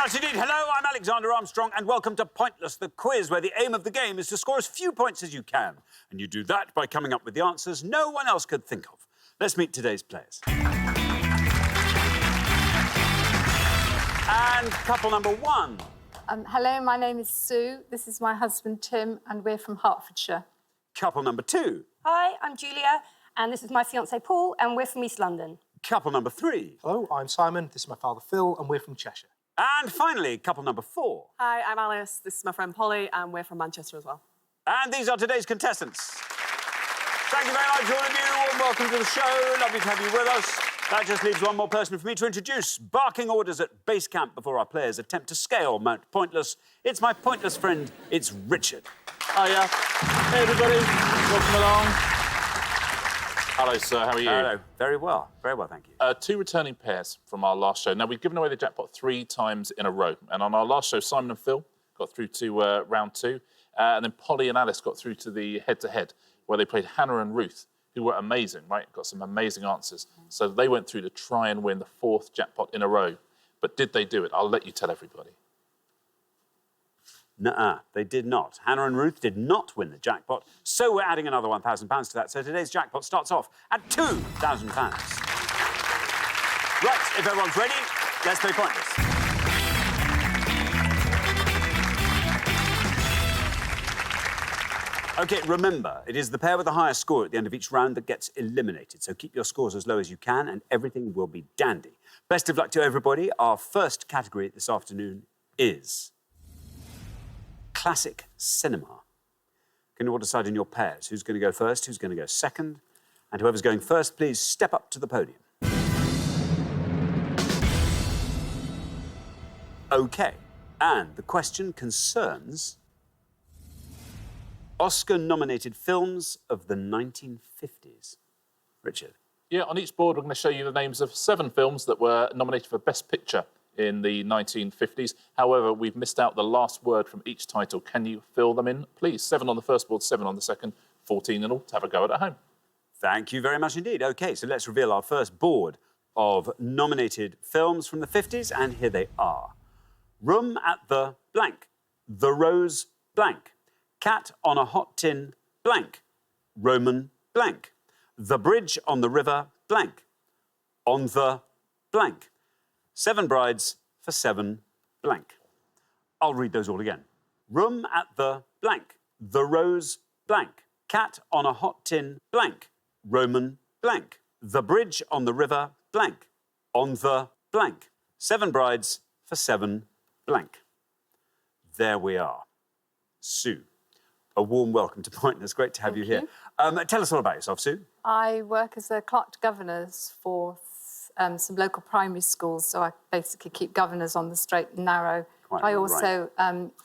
much indeed. Hello, I'm Alexander Armstrong, and welcome to Pointless, the quiz, where the aim of the game is to score as few points as you can. And you do that by coming up with the answers no one else could think of. Let's meet today's players. And couple number one. Hello, my name is Sue. This is my husband, Tim, and we're from Hertfordshire. Couple number two. Hi, I'm Julia, and this is my fiancé Paul, and we're from East London. Couple number three. Hello, I'm Simon. This is my father, Phil, and we're from Cheshire. And finally, couple number four. Hi, I'm Alice. This is my friend Polly, and we're from Manchester as well. And these are today's contestants. Thank you very much, all of you, and welcome to the show. Lovely to have you with us. That just leaves one more person for me to introduce. Barking orders at base camp before our players attempt to scale Mount Pointless. It's my pointless friend, it's Richard. Hiya. Hey, everybody. Welcome along. Hello, sir. How are you? Hello. Very well, thank you. Two returning pairs from our last show. Now, we've given away the jackpot 3 times in a row. And on our last show, Simon and Phil got through to round 2. And then Polly and Alice got through to the head-to-head, where they played Hannah and Ruth, who were amazing, right? Got some amazing answers. So they went through to try and win the 4th jackpot in a row. But did they do it? I'll let you tell everybody. Nuh-uh, they did not. Hannah and Ruth did not win the jackpot, so we're adding another £1,000 to that. So today's jackpot starts off at £2,000. Right, if everyone's ready, let's play Pointless. OK, remember, it is the pair with the highest score at the end of each round that gets eliminated, so keep your scores as low as you can and everything will be dandy. Best of luck to everybody. Our first category this afternoon is classic cinema. Can you all decide in your pairs who's going to go first, who's going to go second? And whoever's going first, please step up to the podium. OK, and the question concerns Oscar-nominated films of the 1950s. Richard. Yeah, on each board, we're going to show you the names of 7 films that were nominated for Best Picture in the 1950s. However, we've missed out the last word from each title. Can you fill them in, please? 7 on the first board, 7 on the second, 14 in all. To have a go at home. Thank you very much indeed. OK, so let's reveal our first board of nominated films from the 50s, and here they are. Room at the blank, The Rose blank, Cat on a Hot Tin blank, Roman blank, The Bridge on the River blank, On the blank, 7 Brides for 7 blank. I'll read those all again. Room at the blank, The Rose blank, Cat on a Hot Tin blank, Roman blank, The Bridge on the River blank, On the blank, 7 Brides for 7 blank. There we are. Sue, a warm welcome to Pointless. Great to have you here. Tell us all about yourself, Sue. I work as a clerk to governors for some local primary schools, so I basically keep governors on the straight and narrow. Quite I right. also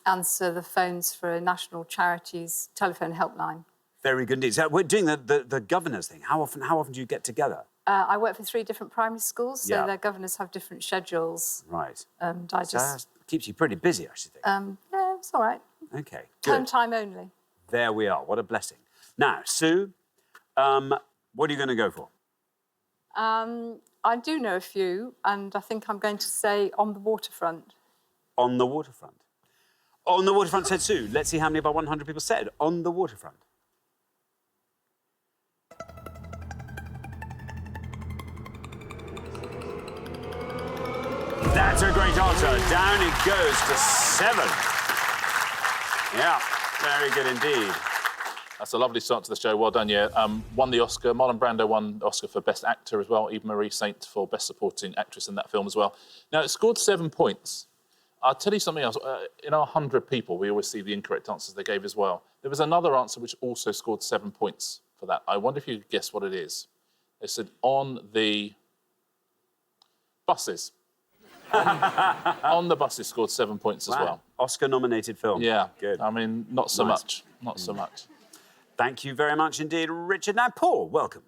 answer the phones for a national charities telephone helpline. Very good indeed. So we're doing the governors thing. How often do you get together? I work for 3 different primary schools, so Yeah. their governors have different schedules. Right. And I So just... that keeps you pretty busy, I should think. yeah, it's all right. OK, Home good. time only. There we are. What a blessing. Now, Sue, what are you going to go for? I do know a few, and I think I'm going to say On the Waterfront. On the waterfront. On the waterfront, said Sue. Let's see how many of our 100 people said On the Waterfront. That's a great answer. Down it goes to 7. Yeah, very good indeed. That's a lovely start to the show. Well done, yeah. Won the Oscar. Marlon Brando won the Oscar for Best Actor as well. Eva Marie Saint for Best Supporting Actress in that film as well. Now, it scored 7 points. I'll tell you something else. In our 100 people, we always see the incorrect answers they gave as well. There was another answer which also scored 7 points for that. I wonder if you could guess what it is. They said, on the buses. On the buses scored 7 points as well. Oscar-nominated film. Yeah. Good. I mean, not so Nice. much. Not so much. Thank you very much indeed, Richard. Now, Paul, welcome.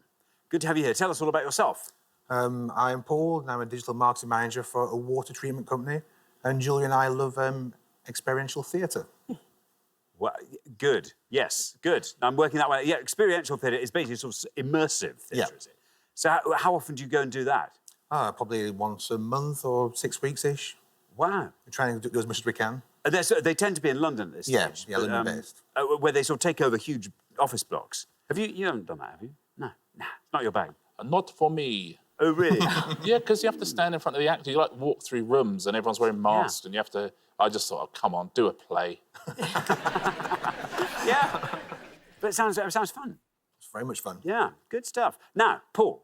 Good to have you here. Tell us all about yourself. I'm Paul, and I'm a digital marketing manager for a water treatment company. And Julia and I love experiential theatre. Well, good. Yes, good. I'm working that way. Yeah, experiential theatre is basically sort of immersive theatre, Yeah. is it? So how often do you go and do that? Probably once a month or 6 weeks-ish. Wow. We're trying to do as much as we can. They tend to be in London at this Yeah, stage. yeah, London-based. Where they sort of take over huge office blocks. You haven't done that, have you? No, it's not your bag. Not for me. Oh, really? Yeah, because you have to stand in front of the actor. You like walk through rooms and everyone's wearing masks, and you have to. I just thought, oh, come on, do a play. Yeah, but it sounds fun. It's very much fun. Yeah, good stuff. Now, Paul,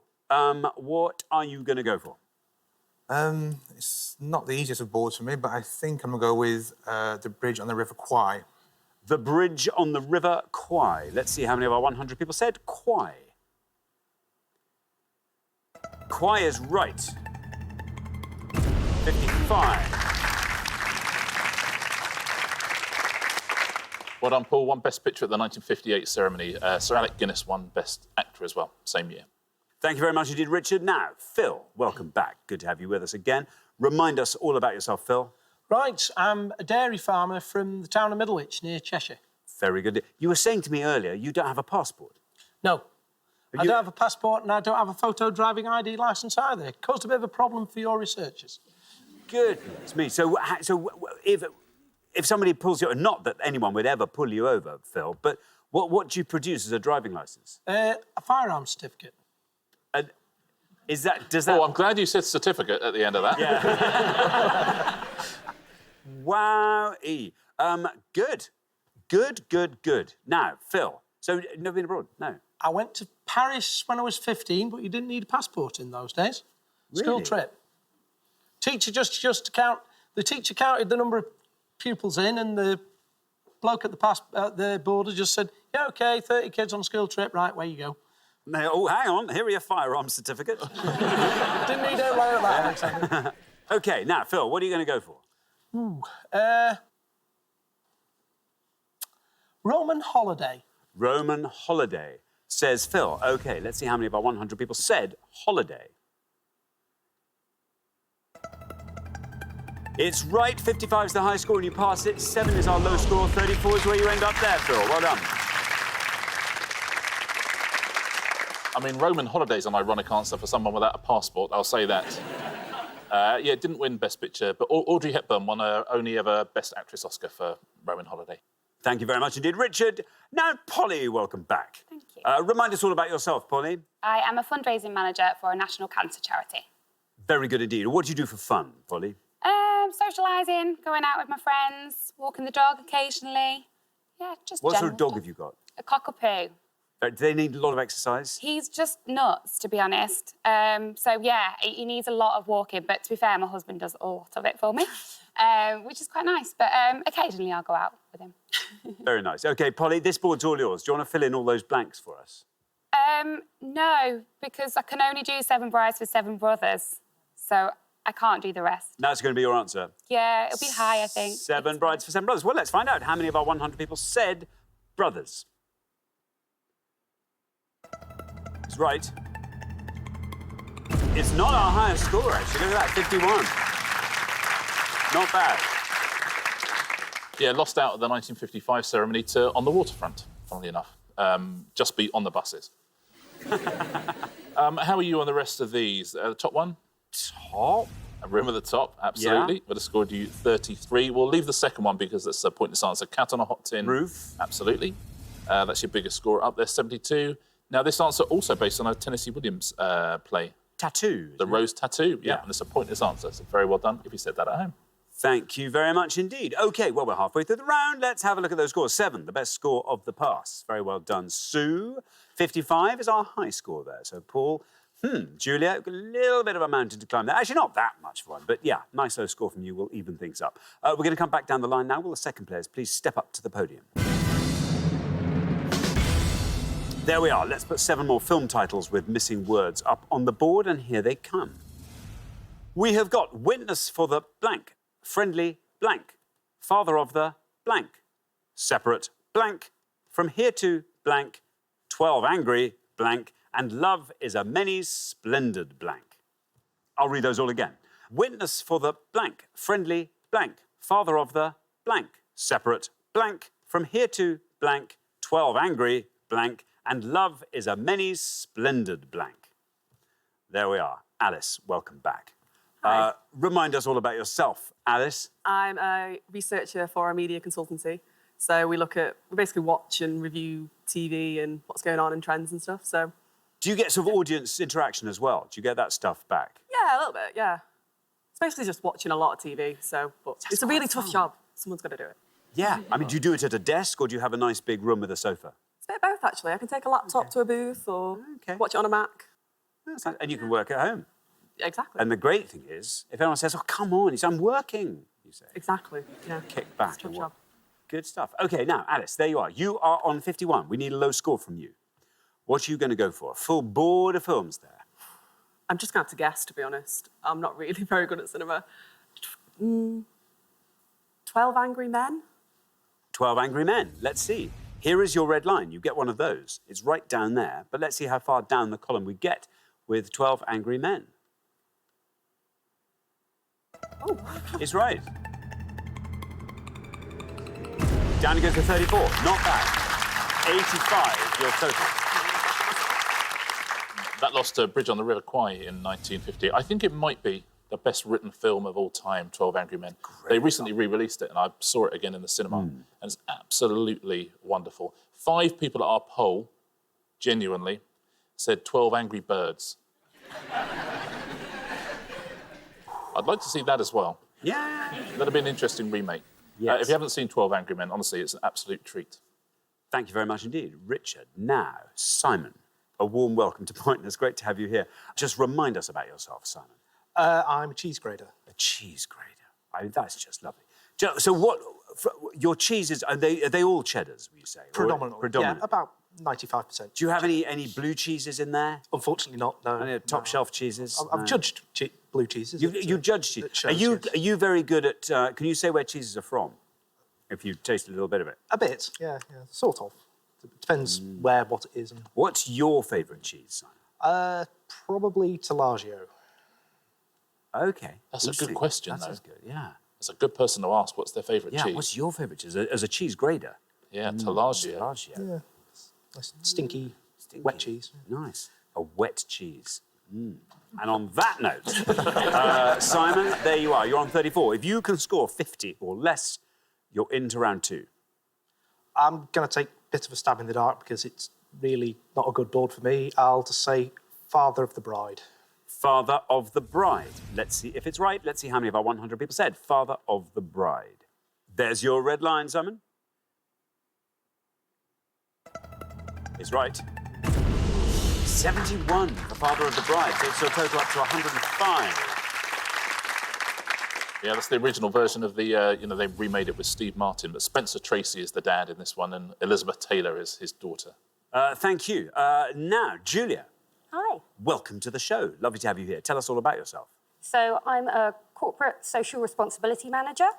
what are you going to go for? It's not the easiest of boards for me, but I think I'm going to go with the bridge on the River Kwai. The bridge on the River Kwai. Let's see how many of our 100 people said Kwai. Kwai is right. 55. Well done, Paul. Won Best Picture at the 1958 ceremony. Sir Alec Guinness won Best Actor as well, same year. Thank you very much indeed, Richard. Now, Phil, welcome back. Good to have you with us again. Remind us all about yourself, Phil. Right, I'm a dairy farmer from the town of Middlewich, near Cheshire. Very good. You were saying to me earlier you don't have a passport. No, I don't have a passport and I don't have a photo driving ID licence either. It caused a bit of a problem for your researchers. Goodness me. So if somebody pulls you, not that anyone would ever pull you over, Phil, but what do you produce as a driving licence? A firearms certificate. Does that... Oh, I'm glad you said certificate at the end of that. Yeah. Wow. Good. Now, Phil, so you've never been abroad? No. I went to Paris when I was 15, but you didn't need a passport in those days. Really? School trip. Teacher the teacher counted the number of pupils in, and the bloke at the border just said, yeah, OK, 30 kids on a school trip, right, where you go. No, oh, hang on, here are your firearms certificate. Didn't need it like that. OK, now, Phil, what are you going to go for? Roman holiday. Roman holiday, says Phil. OK, let's see how many of our 100 people said holiday. It's right, 55 is the high score and you pass it, 7 is our low score, 34 is where you end up there, Phil. Well done. I mean, Roman holiday's an ironic answer for someone without a passport, I'll say that. Yeah, didn't win Best Picture, but Audrey Hepburn won her only ever Best Actress Oscar for Roman Holiday. Thank you very much indeed, Richard. Now, Polly, welcome back. Thank you. Remind us all about yourself, Polly. I am a fundraising manager for a national cancer charity. Very good indeed. What do you do for fun, Polly? Socialising, going out with my friends, walking the dog occasionally. Yeah, just What sort general of dog stuff. have you got? A cockapoo. Do they need a lot of exercise? He's just nuts, to be honest. So, yeah, he needs a lot of walking. But to be fair, my husband does a lot of it for me, which is quite nice. But occasionally I'll go out with him. Very nice. OK, Polly, this board's all yours. Do you want to fill in all those blanks for us? No, because I can only do 7 brides for 7 brothers. So I can't do the rest. That's going to be your answer. Yeah, it'll be high, I think. 7 brides for 7 brothers. Well, let's find out how many of our 100 people said brothers. It's right. It's not our highest score, actually. Look at that, 51. Not bad. Yeah, lost out at the 1955 ceremony to On the Waterfront, funnily enough. Just beat On the Buses. How are you on the rest of these? The top one? Top? A room at the top, absolutely. Yeah. Would have scored you 33. We'll leave the second one because that's a pointless answer. Cat on a Hot Tin. Roof. Absolutely. That's your biggest score up there, 72. Now, this answer also based on a Tennessee Williams play. Tattoo. The Rose Tattoo, Yeah. and it's a pointless answer, so very well done if you said that at home. Thank you very much indeed. OK, well, we're halfway through the round. Let's have a look at those scores. 7, the best score of the pass. Very well done, Sue. 55 is our high score there. So, Paul, Julia, a little bit of a mountain to climb there. Actually, not that much fun, but yeah, nice low score from you will even things up. We're going to come back down the line now. Will the second players please step up to the podium? There we are. Let's put 7 more film titles with missing words up on the board, and here they come. We have got Witness for the blank, Friendly blank, Father of the blank, Separate blank, From Here to blank, 12 Angry blank, and Love is a Many Splendid blank. I'll read those all again. Witness for the blank, Friendly blank, Father of the blank, Separate blank, From Here to blank, 12 Angry blank, and Love is a Many Splendid blank. There we are. Alice, welcome back. Remind us all about yourself, Alice. I'm a researcher for a media consultancy. So we basically watch and review TV and what's going on and trends and stuff. So. Do you get sort of audience interaction as well? Do you get that stuff back? Yeah, a little bit, yeah. It's basically just watching a lot of TV, but it's a really tough job. Someone's got to do it. Yeah. I mean, do you do it at a desk or do you have a nice big room with a sofa? It's a bit of both, actually. I can take a laptop to a booth or watch it on a Mac. And you can work at home. Exactly. And the great thing is, if anyone says, oh, come on, I'm working, you say. Exactly, yeah. Kick back. It's a tough job. Good stuff. OK, now, Alice, there you are. You are on 51. We need a low score from you. What are you going to go for? A full board of films there? I'm just going to have to guess, to be honest. I'm not really very good at cinema. 12 Angry Men? 12 Angry Men. Let's see. Here is your red line. You get one of those. It's right down there. But let's see how far down the column we get with 12 Angry Men. Oh. It's right. Down it goes to 34. Not bad. 85, your total. That lost to Bridge on the River Kwai in 1950. I think it might be the best written film of all time, 12 Angry Men. They recently re-released it, and I saw it again in the cinema, and it's absolutely wonderful. 5 people at our poll, genuinely, said 12 Angry Birds. I'd like to see that as well. Yeah. That'd be an interesting remake. Yes. If you haven't seen 12 Angry Men, honestly, it's an absolute treat. Thank you very much indeed. Richard, now, Simon, a warm welcome to Pointless. Great to have you here. Just remind us about yourself, Simon. I'm a cheese grater. A cheese grater. I mean, that's just lovely. So what, your cheeses, are they all cheddars, will you say? Predominantly. Yeah, about 95%. Do you have any blue cheeses in there? Unfortunately not, no. Any top shelf cheeses? I've judged blue cheeses. You judge cheese. Are you very good at, can you say where cheeses are from? If you taste a little bit of it. A bit, yeah, sort of. It depends what it is. What's your favourite cheese, Simon? Probably Tellagio. OK. That's a good question, though. That's good, yeah. It's a good person to ask what's their favourite cheese. Yeah, what's your favourite cheese? As a cheese grater? Yeah, Tellagio. Yeah, nice stinky, wet cheese. Nice. A wet cheese. And on that note, Simon, there you are. You're on 34. If you can score 50 or less, you're into round 2. I'm going to take a bit of a stab in the dark because it's really not a good board for me. I'll just say Father of the Bride. Father of the Bride. Let's see if it's right. Let's see how many of our 100 people said Father of the Bride. There's your red line, Simon. It's right. 71 for Father of the Bride. So total up to 105. Yeah, that's the original version of the, they remade it with Steve Martin, but Spencer Tracy is the dad in this one, and Elizabeth Taylor is his daughter. Thank you. Now, Julia. Hi. Welcome to the show. Lovely to have you here. Tell us all about yourself. So I'm a corporate social responsibility manager.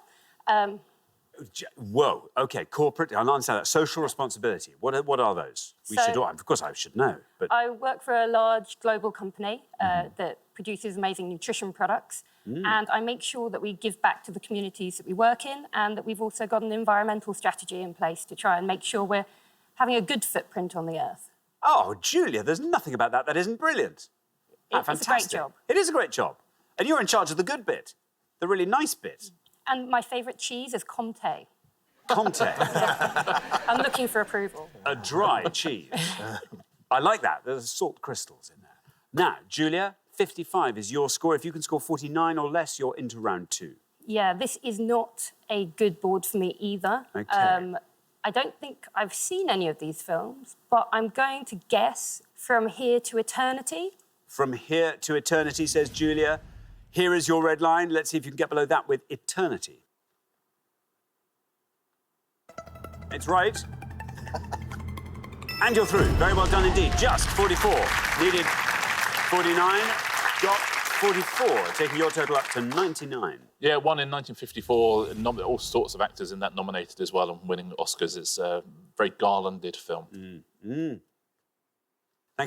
Whoa, OK, corporate, I understand that. Social responsibility, what are those? Of course I should know, but... I work for a large global company that produces amazing nutrition products, and I make sure that we give back to the communities that we work in, and that we've also got an environmental strategy in place to try and make sure we're having a good footprint on the earth. Oh, Julia, there's nothing about that isn't brilliant. It's a great job. It is a great job. And you're in charge of the good bit, the really nice bit. And my favourite cheese is Comté. Comté. I'm looking for approval. A dry cheese. I like that. There's salt crystals in there. Now, Julia, 55 is your score. If you can score 49 or less, you're into round 2. Yeah, this is not a good board for me either. OK. I don't think I've seen any of these films, but I'm going to guess From Here to Eternity. From Here to Eternity, says Julia. Here is your red line. Let's see if you can get below that with Eternity. It's right. And you're through. Very well done indeed. Just 44. Needed 49. Got 44, taking your total up to 99. Yeah, one in 1954. All sorts of actors in that nominated as well and winning Oscars. It's a very garlanded film. Thank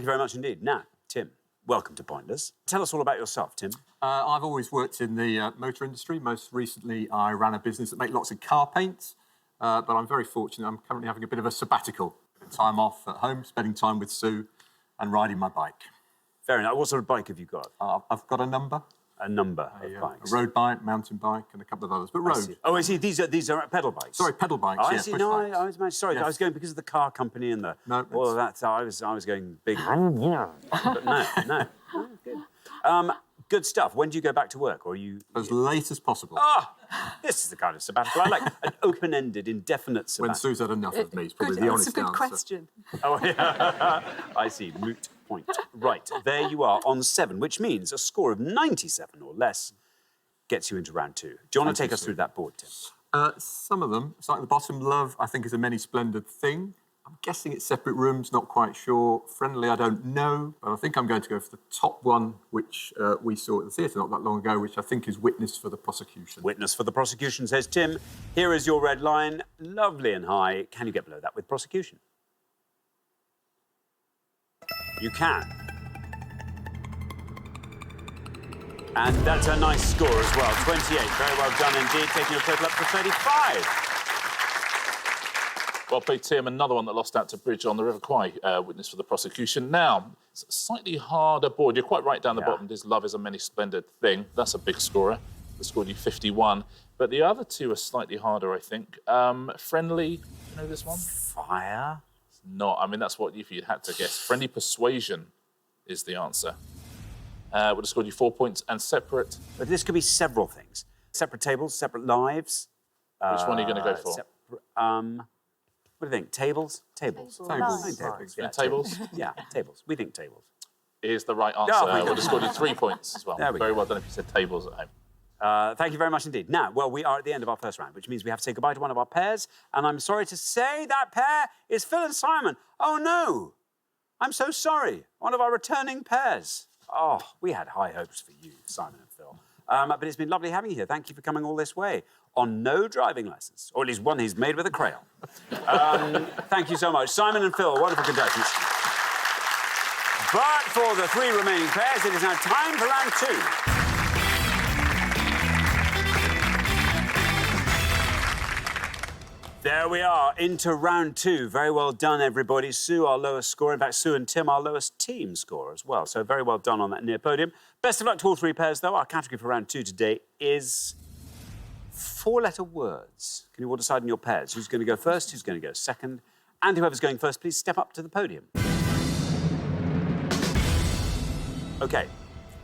you very much indeed. Now, Tim, welcome to Pointless. Tell us all about yourself, Tim. I've always worked in the motor industry. Most recently, I ran a business that made lots of car paints. But I'm very fortunate. I'm currently having a bit of a sabbatical. Time off at home, spending time with Sue and riding my bike. Fair enough. What sort of bike have you got? I've got a number. a number of bikes. A road bike, mountain bike, and a couple of others, but road. I see. These are pedal bikes. Sorry, pedal bikes. Oh, I yeah, see. push No, bikes. I was sorry. Yes. I was going because of the car company and the No, all of that. So I was going big. But no. Oh, good. Good stuff. When do you go back to work, or are you? As late as possible. This is the kind of sabbatical I like. An open-ended, indefinite When sabbatical. Sue's had enough of me, is probably the That's honest a good answer. question. Oh, yeah. I see. Moot point. Right. There you are on 7, which means a score of 97 or less gets you into round 2. Do you want to take us through that board, Tim? Some of them, starting at the bottom, love, I think, is a many splendid thing. I'm guessing it's separate rooms, not quite sure. Friendly, I don't know, but I think I'm going to go for the top one, which we saw at the theatre not that long ago, which I think is Witness for the Prosecution. Witness for the prosecution, says Tim. Here is your red line, lovely and high. Can you get below that with prosecution? You can. And that's a nice score as well, 28. Very well done indeed, taking your total up to 35. Well played, Tim. Another one that lost out to Bridge on the River Kwai, Witness for the Prosecution. Now, it's a slightly harder board. You're quite right down the bottom. This Love is a many splendid thing. That's a big scorer. That scored you 51. But the other two are slightly harder, I think. Friendly, you know this one? Fire? It's not. I mean, that's what if you had to guess. Friendly Persuasion is the answer. Would have scored you 4 points. And Separate. But this could be several things. Separate tables, separate lives. Which one are you going to go for? What do you think? Tables? Tables. Tables. Yeah, Tables? Yeah, tables. We think tables. Is the right answer. Oh, Would have scored you 3 points as well. There we Very go. well done if you said tables at home. Thank you very much indeed. Now, well, we are at the end of our first round, which means we have to say goodbye to one of our pairs. And I'm sorry to say that pair is Phil and Simon. Oh, no. I'm so sorry. One of our returning pairs. Oh, we had high hopes for you, Simon and Phil. But it's been lovely having you here. Thank you for coming all this way on no driving lessons, or at least one he's made with a crayon. Thank you so much. Simon and Phil, wonderful contestants. But for the 3 remaining pairs, it is now time for round 2. There we are, into round 2. Very well done, everybody. Sue, our lowest score. In fact, Sue and Tim, our lowest team score as well. So very well done on that near podium. Best of luck to all 3 pairs, though. Our category for round 2 today is 4-letter words. Can you all decide in your pairs? Who's going to go first? Who's going to go second? And whoever's going first, please step up to the podium. OK,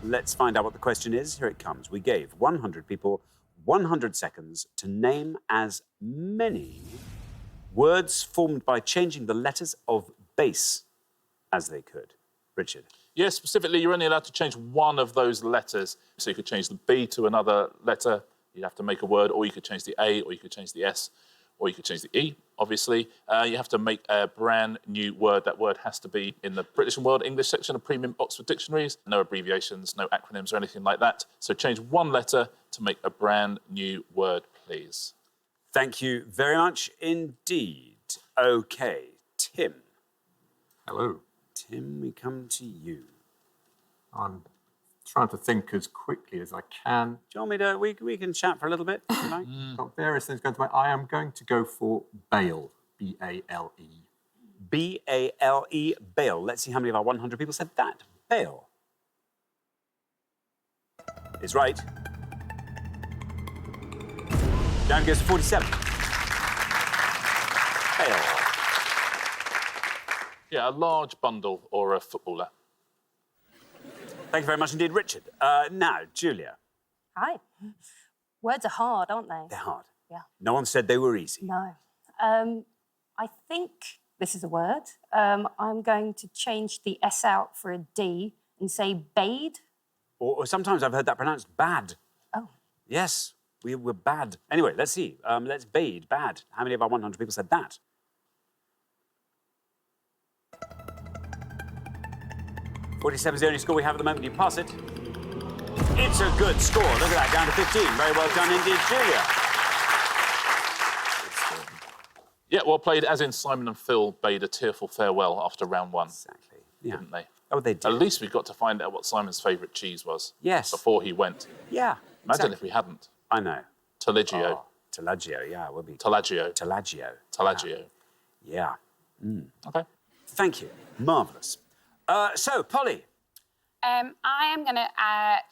let's find out what the question is. Here it comes. We gave 100 people 100 seconds to name as many words formed by changing the letters of base as they could. Richard. Yes, specifically, you're only allowed to change one of those letters. So you could change the B to another letter. You'd have to make a word, or you could change the A, or you could change the S, or you could change the E, obviously. You have to make a brand new word. That word has to be in the British and World English section of premium Oxford dictionaries. No abbreviations, no acronyms or anything like that. So change one letter to make a brand new word, please. Thank you very much indeed. OK, Tim. Hello. Tim, we come to you. I'm trying to think as quickly as I can. Do you want me to... We can chat for a little bit, if you like. Got various things going to my... I am going to go for bail. B-A-L-E. B-A-L-E, bail. Let's see how many of our 100 people said that. Bail. Is right. Down goes to 47. Bail. Yeah, a large bundle or a footballer. Thank you very much indeed, Richard. Now, Julia. Hi. Words are hard, aren't they? They're hard. Yeah. No one said they were easy. No. I think this is a word. I'm going to change the S out for a D and say bade. Or sometimes I've heard that pronounced bad. Oh. Yes, we were bad. Anyway, let's see. Let's bade, bad. How many of our 100 people said that? .47 is the only score we have at the moment. You pass it. It's a good score. Look at that, down to 15. Very well done indeed, Julia. Yeah, well played, as in Simon and Phil bade a tearful farewell after round 1. Exactly. Yeah. Didn't they? Oh, they did. At least we got to find out what Simon's favourite cheese was. Yes. Before he went. Yeah. Imagine if we hadn't. I know. Taleggio. Oh, Taleggio, yeah, it would be. Taleggio. Taleggio. Taleggio. Yeah. OK. Thank you. Marvellous. So, Polly, I am going to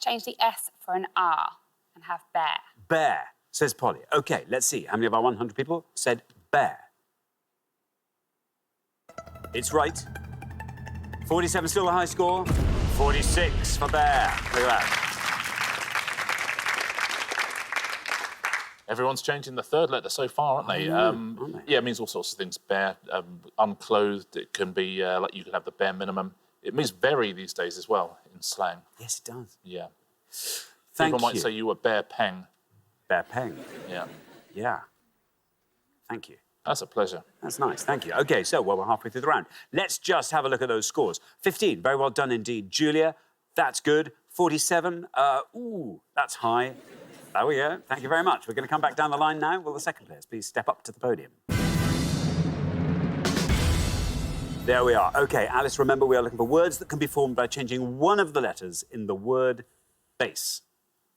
change the S for an R and have bear. Bear, says Polly. OK, let's see. How many of our 100 people said bear? It's right. 47 still a high score. 46 for bear. Look at that. Everyone's changing the third letter so far, aren't they? Yeah, it means all sorts of things. Bare, unclothed. It can be like you can have the bare minimum. It means very these days as well in slang. Yes, it does. Yeah. Thank People you. might say you were bare peng. Bear peng. Yeah. Yeah. Thank you. That's a pleasure. That's nice, thank you. OK, so, well, we're halfway through the round. Let's just have a look at those scores. 15, very well done indeed. Julia, that's good. 47, ooh, that's high. There we go. Thank you very much. We're going to come back down the line now. Will the second players please step up to the podium? There we are. OK, Alice, remember we are looking for words that can be formed by changing one of the letters in the word base.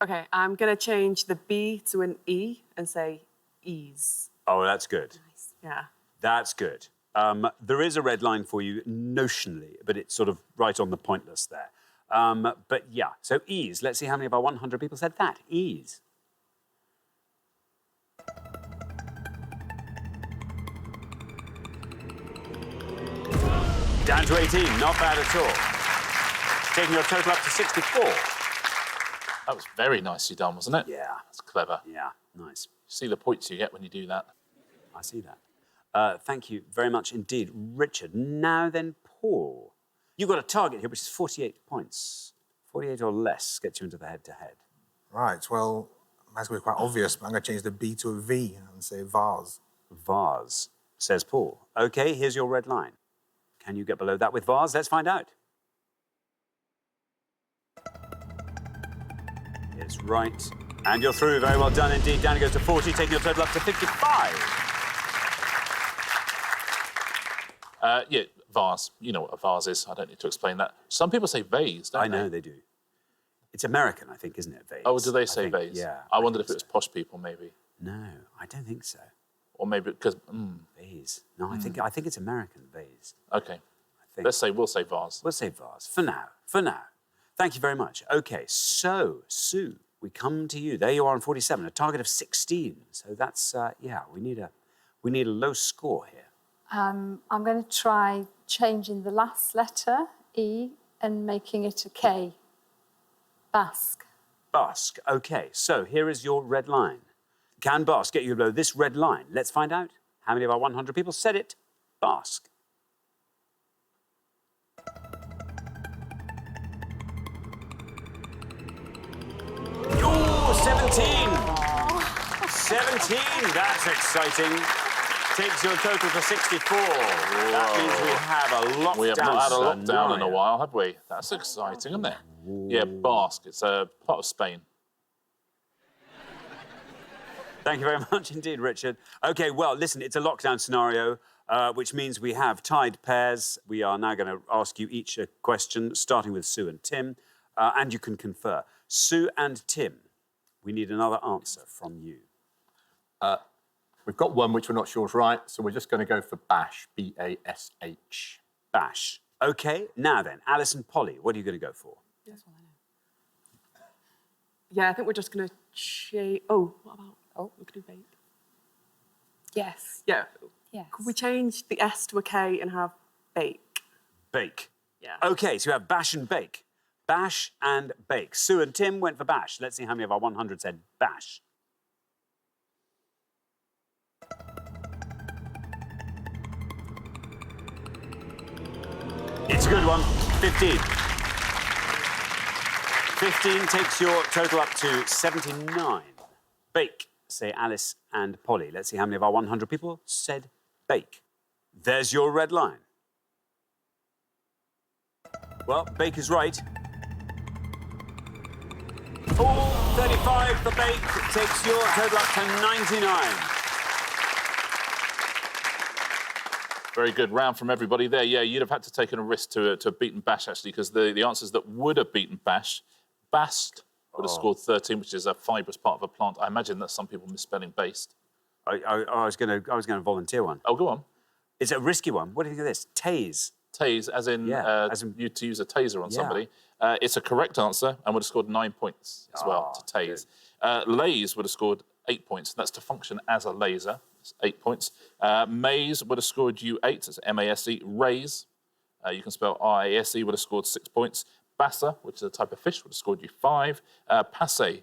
OK, I'm going to change the B to an E and say ease. Oh, that's good. Yeah. That's good. There is a red line for you notionally, but it's sort of right on the pointless there. But yeah, so ease. Let's see how many of our 100 people said that. Ease. Down to 18, not bad at all. Taking your total up to 64. That was very nicely done, wasn't it? Yeah. That's clever. Yeah, nice. See the points you get when you do that. I see that. Thank you very much indeed, Richard. Now then, Paul. You've got a target here, which is 48 points. 48 or less gets you into the head-to-head. Right, well, that's going to be quite obvious, but I'm going to change the B to a V and say vase. Vase, says Paul. OK, here's your red line. Can you get below that with vase? Let's find out. It's right. And you're through. Very well done indeed. Down it goes to 40, taking your total up to 55. Yeah, vase. You know what a vase is. I don't need to explain that. Some people say vase, don't they? I know they do. It's American, I think, isn't it, vase? Oh, do they say vase? Yeah. I wondered if it was posh people, maybe. No, I don't think so. Or maybe because... Vase. No, I think it's American, vase. OK. Think. We'll say vase. We'll say vase. For now. For now. Thank you very much. OK, so, Sue, we come to you. There you are on 47, a target of 16. So that's, yeah, we need a low score here. I'm going to try changing the last letter, E, and making it a K. Basque. Basque. OK, so here is your red line. Can Basque get you below this red line? Let's find out. How many of our 100 people said it? Basque. Oh, 17. 17, that's exciting. Takes your total to 64. Whoa. That means we have a lockdown. We have not had a lockdown scenario. in a while, have we? That's exciting, isn't it? Ooh. Yeah, Basque. It's a part of Spain. Thank you very much indeed, Richard. OK, well, listen, it's a lockdown scenario, which means we have tied pairs. We are now going to ask you each a question, starting with Sue and Tim, and you can confer. Sue and Tim, we need another answer from you. We've got one which we're not sure is right, so we're just going to go for bash, B-A-S-H. Bash. OK, now then, Alice and Polly, what are you going to go for? Yeah, I think we're just going to change... Oh, what about... Oh, we could do bake. Yes. Yeah. Yes. Could we change the S to a K and have bake? Bake. Yeah. OK, so you have bash and bake. Bash and bake. Sue and Tim went for bash. Let's see how many of our 100 said bash. It's a good one. 15. 15 takes your total up to 79. Bake, say Alice and Polly. Let's see how many of our 100 people said bake. There's your red line. Well, bake is right. Oh, 35 for bake takes your total up to 99. Very good round from everybody there. Yeah, you'd have had to take a risk to have beaten Bash, actually, because the answers that would have beaten Bash, Bast would have scored 13, which is a fibrous part of a plant. I imagine that some people misspelling based. I was going to volunteer one. Oh, go on. It's a risky one. What do you think of this? Tase. Tase, as in, you to use a taser on somebody. It's a correct answer and would have scored 9 points as well to tase. Laze would have scored 8 points. That's to function as a laser. That's 8 points. Maze would have scored you 8. That's M-A-S-E. Raise, you can spell R-A-S-E, would have scored 6 points. Bassa, which is a type of fish, would have scored you 5. Passe,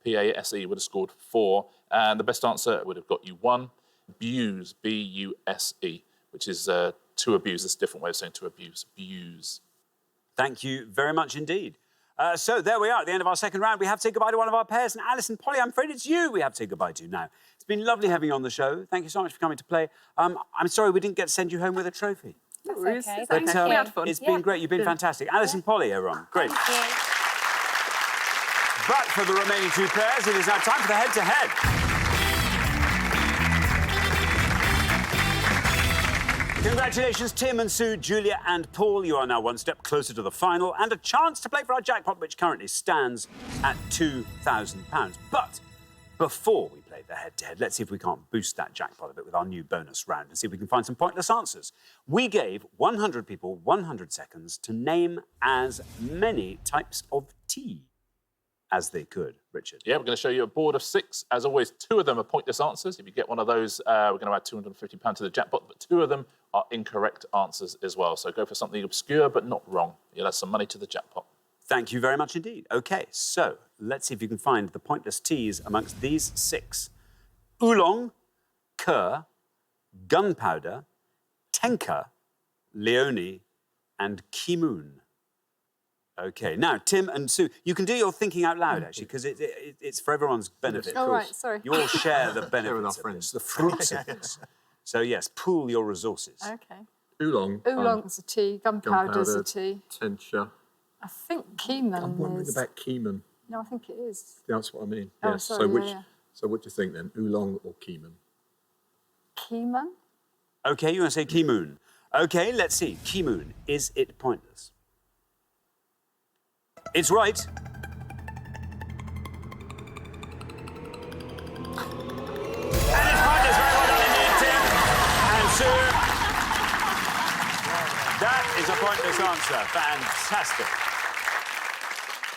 P-A-S-E, would have scored 4. And the best answer would have got you 1. Buse, B-U-S-E, which is to abuse. It's a different way of saying to abuse. Buse. Thank you very much indeed. So there we are at the end of our second round. We have to say goodbye to one of our pairs. And Alison, Polly, I'm afraid it's you we have to say goodbye to now. It's been lovely having you on the show. Thank you so much for coming to play. I'm sorry we didn't get to send you home with a trophy. That's okay. But, Thank you. We had fun. It's been great. You've been fantastic. Alison, Polly, everyone. Great. Thank you. But for the remaining two pairs, it is now time for the head-to-head. Congratulations, Tim and Sue, Julia and Paul. You are now one step closer to the final and a chance to play for our jackpot, which currently stands at £2,000. But before we play the head-to-head, let's see if we can't boost that jackpot a bit with our new bonus round and see if we can find some pointless answers. We gave 100 people 100 seconds to name as many types of tea as they could. Richard. Yeah, we're going to show you a board of 6. As always, 2 of them are pointless answers. If you get one of those, we're going to add £250 to the jackpot, but 2 of them are incorrect answers as well. So go for something obscure but not wrong. You'll add some money to the jackpot. Thank you very much indeed. OK, so let's see if you can find the pointless teas amongst these 6. Oolong, Cur, Gunpowder, Tenka, Leone and Kimoon. OK, now, Tim and Sue, you can do your thinking out loud, actually, because it's for everyone's benefit. Oh, right, sorry. You all share the benefits of this, the fruits of this. So, yes, pool your resources. OK. Oolong. Oolong's a tea, gunpowder's a tea. Tencha. I think Keeman I'm wondering is... about Keeman. No, I think it is. That's what I mean. Oh, yes. sorry, So what do you think then? Oolong or Keeman? Keeman? OK, you want to say Kimoon. OK, let's see. Kimoon, is it pointless? It's right. And it's pointless. Very well done indeed, Tim and Sue. That is a pointless answer. Fantastic.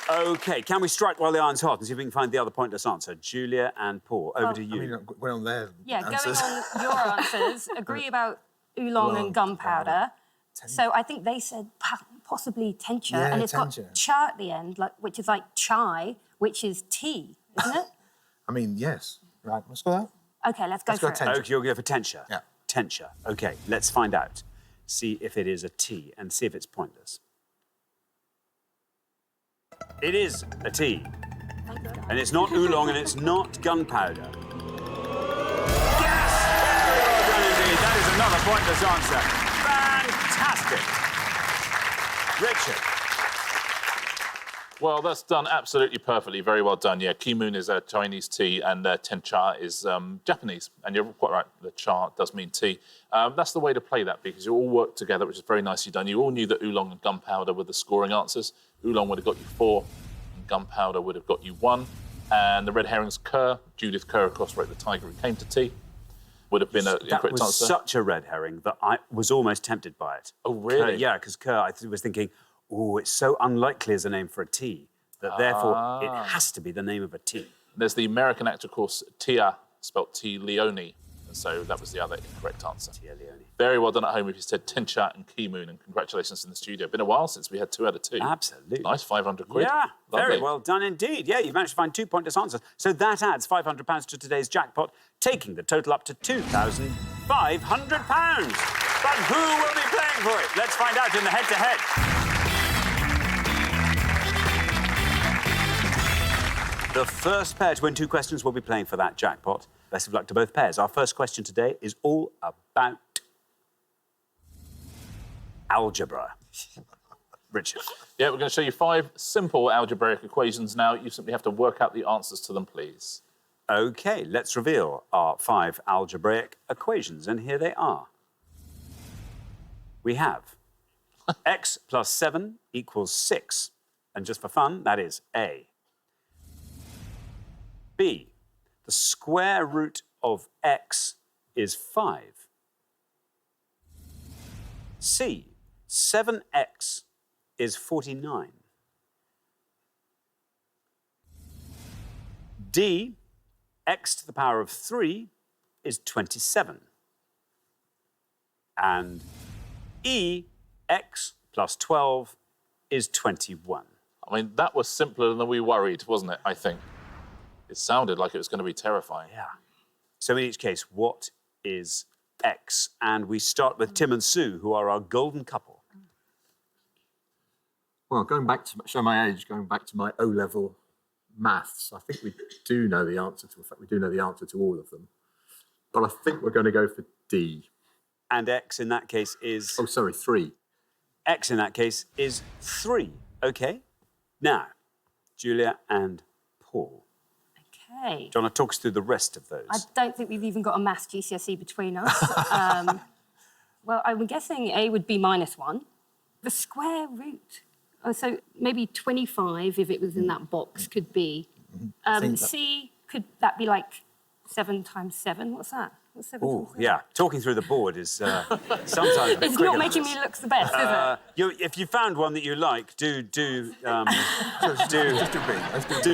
OK, can we strike while the iron's hot and see if we can find the other pointless answer? Julia and Paul, over to you. I mean, going on there. Yeah, answers. going on your answers, agree about oolong and gunpowder. So I think they said possibly tencha, Yeah, and it's tencha. got cha at the end, which is like chai, which is tea, isn't it? I mean, yes. Right, let's go there. OK, let's go for it. tencha. OK, you'll go for tencha. Yeah. Tencha. OK, let's find out. See if it is a tea and see if it's pointless. It is a tea. And it's not oolong and it's not gunpowder. Yes! Very well done indeed. That is another pointless answer. Fantastic. Richard. Well, that's done absolutely perfectly. Very well done. Yeah, Kimoon is a Chinese tea and tencha is Japanese. And you're quite right, the cha does mean tea. That's the way to play that because you all work together, which is very nicely done. You all knew that oolong and gunpowder were the scoring answers. Oolong would have got you 4, and gunpowder would have got you 1. And the red herring's Cur. Judith Kerr, of course, wrote The Tiger Who Came to Tea. Would have been an incorrect answer. That was such a red herring that I was almost tempted by it. Oh, really? Yeah, because Kerr, I was thinking, oh, it's so unlikely as a name for a tea that therefore it has to be the name of a tea. There's the American actor, of course, Tia, spelt T. Leone. And so that was the other incorrect answer. Tia Leone. Very well done at home if you said Tencha and Kimoon, and congratulations in the studio. Been a while since we had 2 out of 2. Absolutely. Nice, 500 quid. Yeah, Lovely. very well done indeed. Yeah, you managed to find 2 pointless answers. So that adds £500 to today's jackpot, taking the total up to £2,500. But who will be playing for it? Let's find out in the head-to-head. The first pair to win 2 questions will be playing for that jackpot. Best of luck to both pairs. Our first question today is all about algebra. Richard. Yeah, we're going to show you 5 simple algebraic equations now. You simply have to work out the answers to them, please. OK, let's reveal our 5 algebraic equations, and here they are. We have x plus 7 equals 6. And just for fun, that is A. B, the square root of x is 5. C, 7x is 49. D, x to the power of 3 is 27. And E, x plus 12 is 21. I mean, that was simpler than we worried, wasn't it, I think? It sounded like it was going to be terrifying. Yeah. So in each case, what is x? And we start with Tim and Sue, who are our golden couple. Well, going back to show my age, going back to my O-level maths, I think we do know the answer to. In fact, we do know the answer to all of them. But I think we're going to go for D. And x in that case is... Oh, sorry, 3. X in that case is 3. OK. Now, Julia and Paul. Okay. Do you want to talk us through the rest of those? I don't think we've even got a maths GCSE between us. Well, I'm guessing A would be -1. The square root. Oh, so maybe 25, if it was in that box, could be. C, could that be like 7 times 7? What's that? What's 7 Oh, times 7? yeah. Talking through the board is sometimes a bit It's quicker not than making this. me look the best, is it? If you found one that you like, do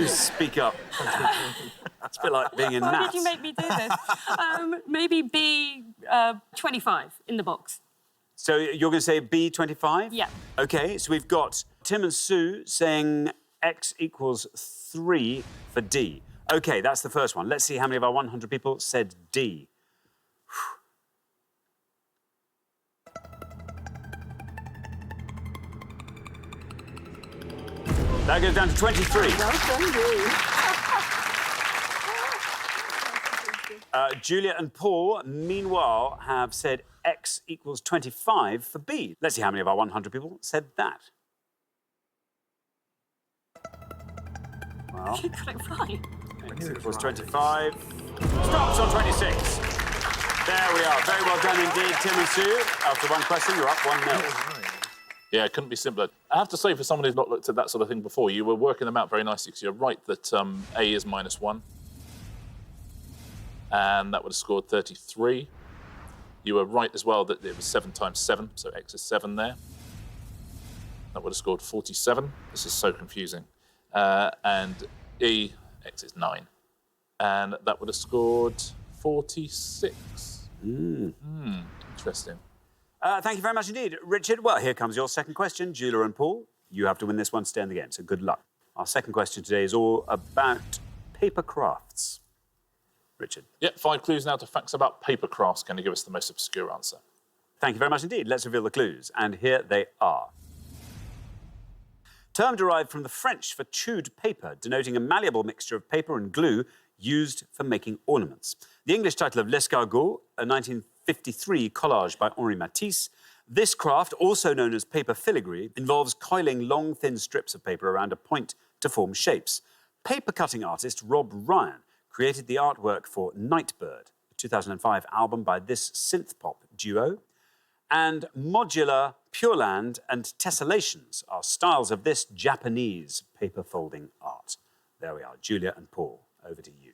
speak up. It's a bit like being in Why maths. did you make me do this? Maybe B, 25 in the box. So you're going to say B25? Yeah. OK, so we've got Tim and Sue saying x equals 3 for D. OK, that's the first one. Let's see how many of our 100 people said D. That goes down to 23. Julia and Paul, meanwhile, have said x equals 25 for B. Let's see how many of our 100 people said that. Well, You got it right. x equals 25. Stops on 26. There we are. Very well done indeed, Tim and Sue. After one question, you're up 1-0. Yeah, it couldn't be simpler. I have to say, for someone who's not looked at that sort of thing before, you were working them out very nicely, because you're right that A is -1. And that would have scored 33. You were right as well that it was 7 times 7, so x is 7 there. That would have scored 47. This is so confusing. And E, x is 9. And that would have scored 46. Interesting. Thank you very much indeed. Richard, well, here comes your second question. Julia and Paul, you have to win this one to stay in the game, so good luck. Our second question today is all about paper crafts. Richard. Yep, 5 clues now to facts about paper crafts. Going to give us the most obscure answer. Thank you very much indeed. Let's reveal the clues. And here they are. Term derived from the French for chewed paper, denoting a malleable mixture of paper and glue used for making ornaments. The English title of L'Escargot, a 1953 collage by Henri Matisse. This craft, also known as paper filigree, involves coiling long, thin strips of paper around a point to form shapes. Paper cutting artist Rob Ryan created the artwork for Nightbird, a 2005 album by this synth-pop duo. And modular, pureland and tessellations are styles of this Japanese paper folding art. There we are, Julia and Paul, over to you.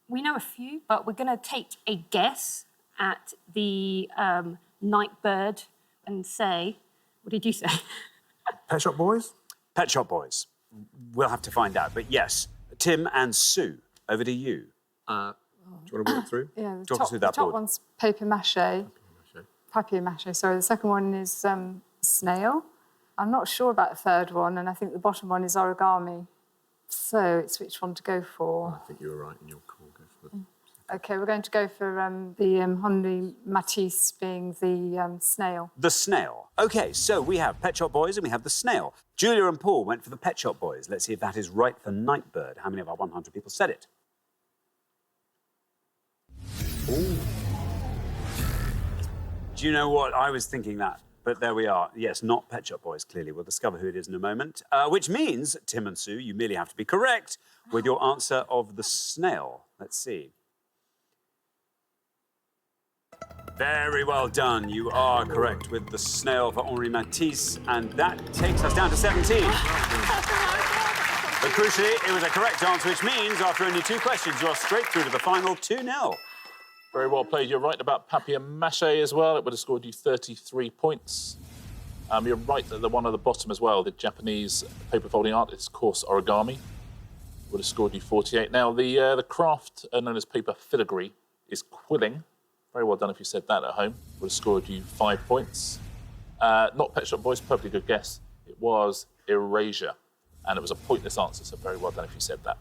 We know a few, but we're going to take a guess at the Nightbird and say, what did you say? Pet Shop Boys? Pet Shop Boys. We'll have to find out. But yes, Tim and Sue, over to you. Do you want to walk through? Yeah, the Talk us top, through the that top board. one's paper mache. Papier-mâché, sorry. The second one is snail. I'm not sure about the third one, and I think the bottom one is origami. So it's which one to go for? I think you were right in your call. Go for the... OK, we're going to go for the Henri Matisse being the snail. The snail. OK, so we have Pet Shop Boys and we have the snail. Julia and Paul went for the Pet Shop Boys. Let's see if that is right for Nightbird. How many of our 100 people said it? Ooh. Do you know what? I was thinking that. But there we are. Yes, not Pet Shop Boys, clearly. We'll discover who it is in a moment. Which means, Tim and Sue, you merely have to be correct with your answer of the snail. Let's see. Very well done. You are correct with the snail for Henri Matisse. And that takes us down to 17. But crucially, it was a correct answer, which means after only 2 questions, you're straight through to the final 2-0. Very well played. You're right about papier-mâché as well. It would have scored you 33 points. You're right at the one at the bottom as well, the Japanese paper folding art. It's, of course, origami. Would have scored you 48. Now, the craft known as paper filigree is quilling. Very well done if you said that at home. Would have scored you 5 points. Not Pet Shop Boys, perfectly good guess. It was erasure. And it was a pointless answer, so very well done if you said that.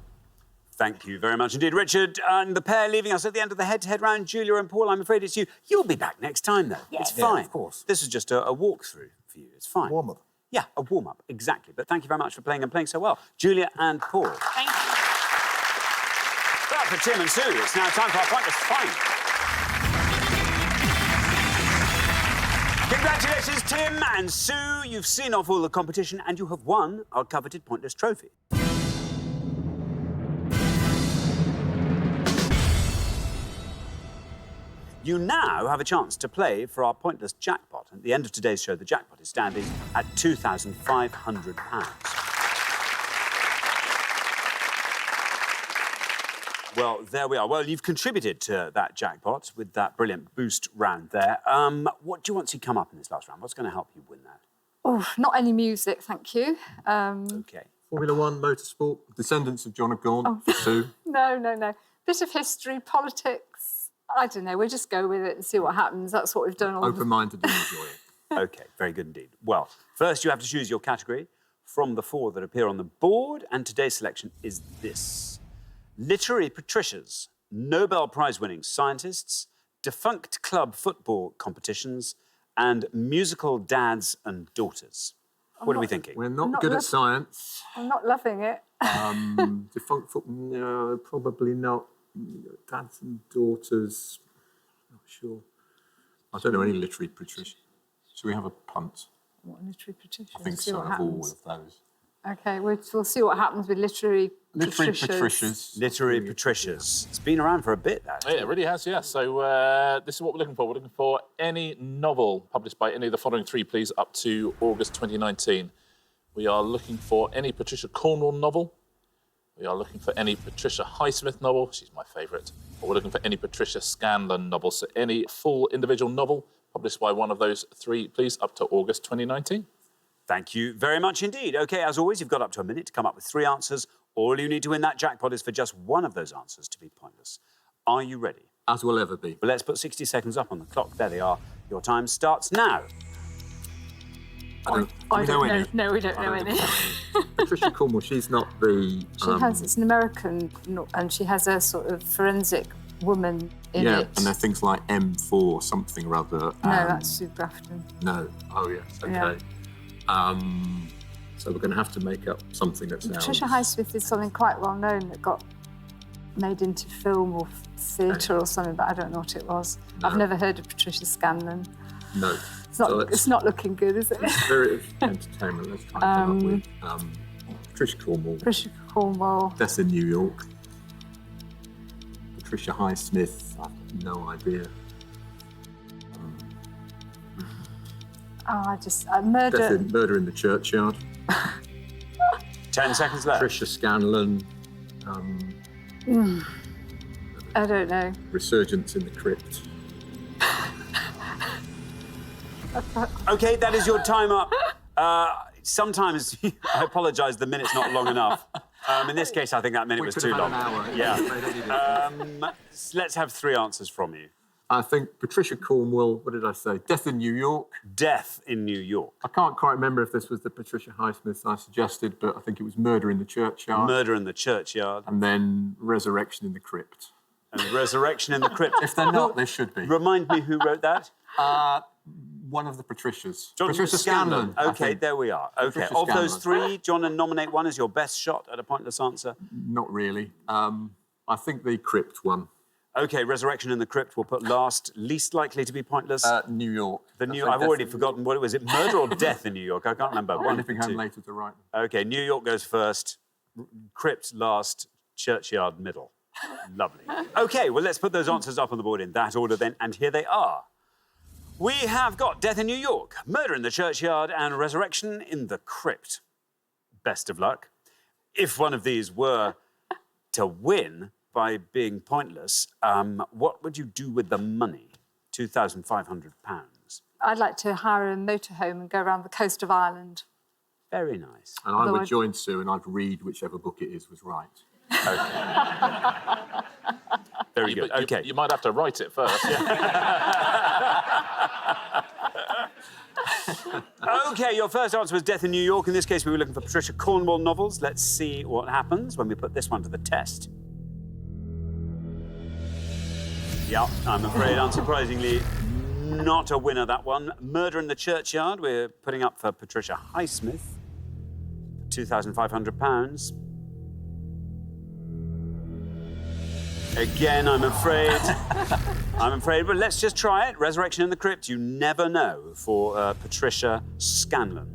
Thank you very much indeed, Richard. And the pair leaving us at the end of the head-to-head round, Julia and Paul, I'm afraid it's you. You'll be back next time, though. Yeah. It's fine. Yeah, of course. This is just a walkthrough for you. It's fine. Warm-up. Yeah, a warm-up, exactly. But thank you very much for playing and playing so well. Julia and Paul. Thank you. But for Tim and Sue, it's now time for our pointless final. Congratulations, Tim and Sue. You've seen off all the competition and you have won our coveted Pointless trophy. You now have a chance to play for our Pointless jackpot. At the end of today's show, the jackpot is standing at £2,500. Well, there we are. Well, you've contributed to that jackpot with that brilliant boost round there. What do you want to see come up in this last round? What's going to help you win that? Oh, not any music, thank you. OK. Formula One, motorsport, descendants of John have gone. Sue. No. Bit of history, politics. I don't know. We'll just go with it and see what happens. That's what we've done all Open-minded and enjoy it. OK, very good indeed. Well, first you have to choose your category from the 4 that appear on the board, and today's selection is this. Literary patricias, Nobel Prize-winning scientists, defunct club football competitions, and musical dads and daughters. What are we thinking? We're not good at science. I'm not loving it. Defunct football, no, probably not. Dads and daughters, not sure. I don't know any literary patrician. Should we have a punt? What, literary patricians? I think See so, what of all happens. of those. OK, we'll see what happens with literary patricias. Literary patricias. It's been around for a bit, that. Yeah, it really has, yeah. So this is what we're looking for. We're looking for any novel published by any of the following 3, please, up to August 2019. We are looking for any Patricia Cornwell novel. We are looking for any Patricia Highsmith novel. She's my favourite. Or we're looking for any Patricia Scanlon novel. So any full individual novel published by one of those 3, please, up to August 2019. Thank you very much indeed. OK, as always, you've got up to a minute to come up with 3 answers. All you need to win that jackpot is for just one of those answers to be pointless. Are you ready? As will ever be. Well, let's put 60 seconds up on the clock. There they are. Your time starts now. I don't know. No, we don't know any. Patricia Cornwell, she's not the... It's an American, and she has a sort of forensic woman in it. Yeah, and they're things like M4 something or other. No, that's Sue Grafton. No. Oh, yes, OK. Yeah. So we're going to have to make up something that sounds... Patricia Highsmith is something quite well known that got made into film or theatre or something, but I don't know what it was. No. I've never heard of Patricia Scanlon. No. It's not looking good, is it? Spirit of entertainment. Let's try and come up with Patricia Cornwell. Patricia Cornwell. That's in New York. Patricia Highsmith. I've no idea. Murder in the Churchyard. 10 seconds left. Patricia Scanlon. I don't know. Resurgence in the Crypt. OK, that is your time up. Sometimes, I apologise, the minute's not long enough. In this case, I think that minute was too long. Yeah. Let's have 3 answers from you. I think Patricia Cornwell, what did I say? Death in New York. Death in New York. I can't quite remember if this was the Patricia Highsmith I suggested, but I think it was Murder in the Churchyard. Murder in the Churchyard. And then Resurrection in the Crypt. And Resurrection in the Crypt. If they're not, they should be. Remind me who wrote that? One of the Patricias. Patricia Scanlon. OK, there we are. OK, Patricia of those Scanlon. 3, do you want to nominate one as your best shot at a pointless answer? Not really. I think the Crypt one. OK, Resurrection in the Crypt we'll put last, least likely to be pointless. New York. I've already forgotten what it was. Murder or Death in New York? I can't remember. Anything home later to write. OK, New York goes first, Crypt last, Churchyard middle. Lovely. OK, well, let's put those answers up on the board in that order then, and here they are. We have got Death in New York, Murder in the Churchyard, and Resurrection in the Crypt. Best of luck. if one of these were to win by being pointless, what would you do with the money? £2,500. I'd like to hire a motorhome and go around the coast of Ireland. Very nice. And I would join Sue and I'd read whichever book it is was right. Very good. Okay. You might have to write it first. OK, your first answer was Death in New York. In this case, we were looking for Patricia Cornwell novels. Let's see what happens when we put this one to the test. Yeah, I'm afraid, unsurprisingly, not a winner, that one. Murder in the Churchyard, we're putting up for Patricia Highsmith. £2,500. Again, I'm afraid. But let's just try it. Resurrection in the Crypt, you never know, for Patricia Scanlon.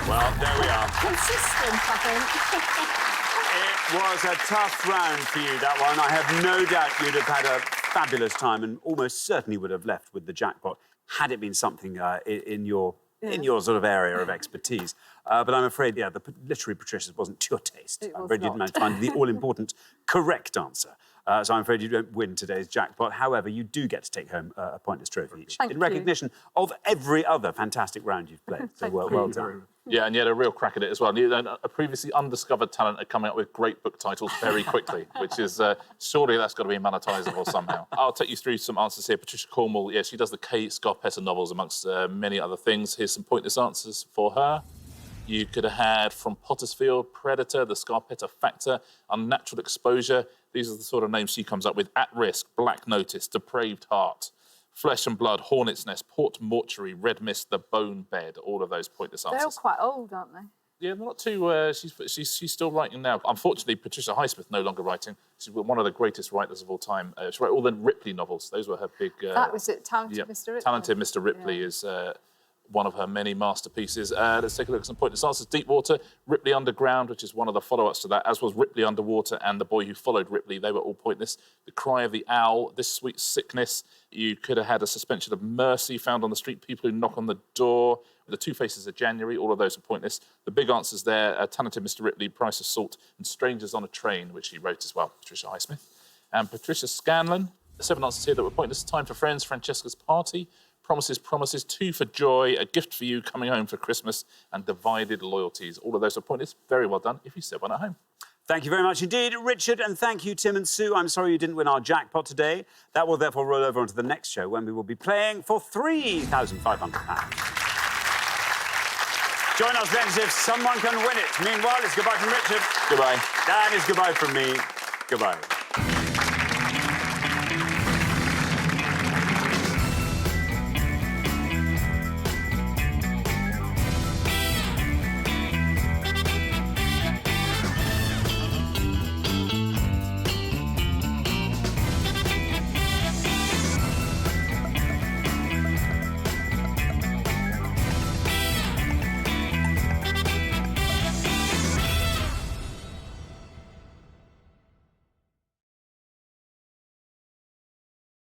Well, there we are. Consistent, I think. It was a tough round for you, that one. I have no doubt you'd have had a fabulous time and almost certainly would have left with the jackpot had it been something in your sort of area of expertise. But I'm afraid, the literary Patricia's wasn't to your taste. I'm afraid you didn't manage to find the all-important correct answer. So I'm afraid you don't win today's jackpot. However, you do get to take home a pointless trophy each in recognition of every other fantastic round you've played. So well done. Yeah, and you had a real crack at it as well. A previously undiscovered talent at coming up with great book titles very quickly, which is, surely that's got to be monetisable somehow. I'll take you through some answers here. Patricia Cornwell, yeah, she does the Kay Scarpetta novels amongst many other things. Here's some pointless answers for her. You could have had From Potter's Field, Predator, The Scarpetta Factor, Unnatural Exposure. These are the sort of names she comes up with. At Risk, Black Notice, Depraved Heart, Flesh and Blood, Hornet's Nest, Port Mortuary, Red Mist, The Bone Bed. All of those pointless answers. They're all quite old, aren't they? Yeah, not too... she's still writing now. Unfortunately, Patricia Highsmith no longer writing. She's one of the greatest writers of all time. She wrote all the Ripley novels. Those were her big... that was it, Talented Mr. Ripley. Talented Mr. Ripley is... one of her many masterpieces. Let's take a look at some pointless answers. Deepwater, Ripley Underground, which is one of the follow-ups to that, as was Ripley Underwater and The Boy Who Followed Ripley. They were all pointless. The Cry of the Owl, This Sweet Sickness. You could have had A Suspension of Mercy, Found on the Street, People Who Knock on the Door. The Two Faces of January, all of those are pointless. The big answers there, Talented Mr. Ripley, Price of Salt, and Strangers on a Train, which she wrote as well, Patricia Highsmith. And Patricia Scanlon, 7 answers here that were pointless. Time for Friends, Francesca's Party, Promises, Two for Joy, A Gift for You, Coming Home for Christmas, and Divided Loyalties. All of those are pointless. Very well done if you said one at home. Thank you very much indeed, Richard, and thank you, Tim and Sue. I'm sorry you didn't win our jackpot today. That will therefore roll over onto the next show when we will be playing for £3,500. Join us then if someone can win it. Meanwhile, it's goodbye from Richard. Goodbye. And it's goodbye from me. Goodbye.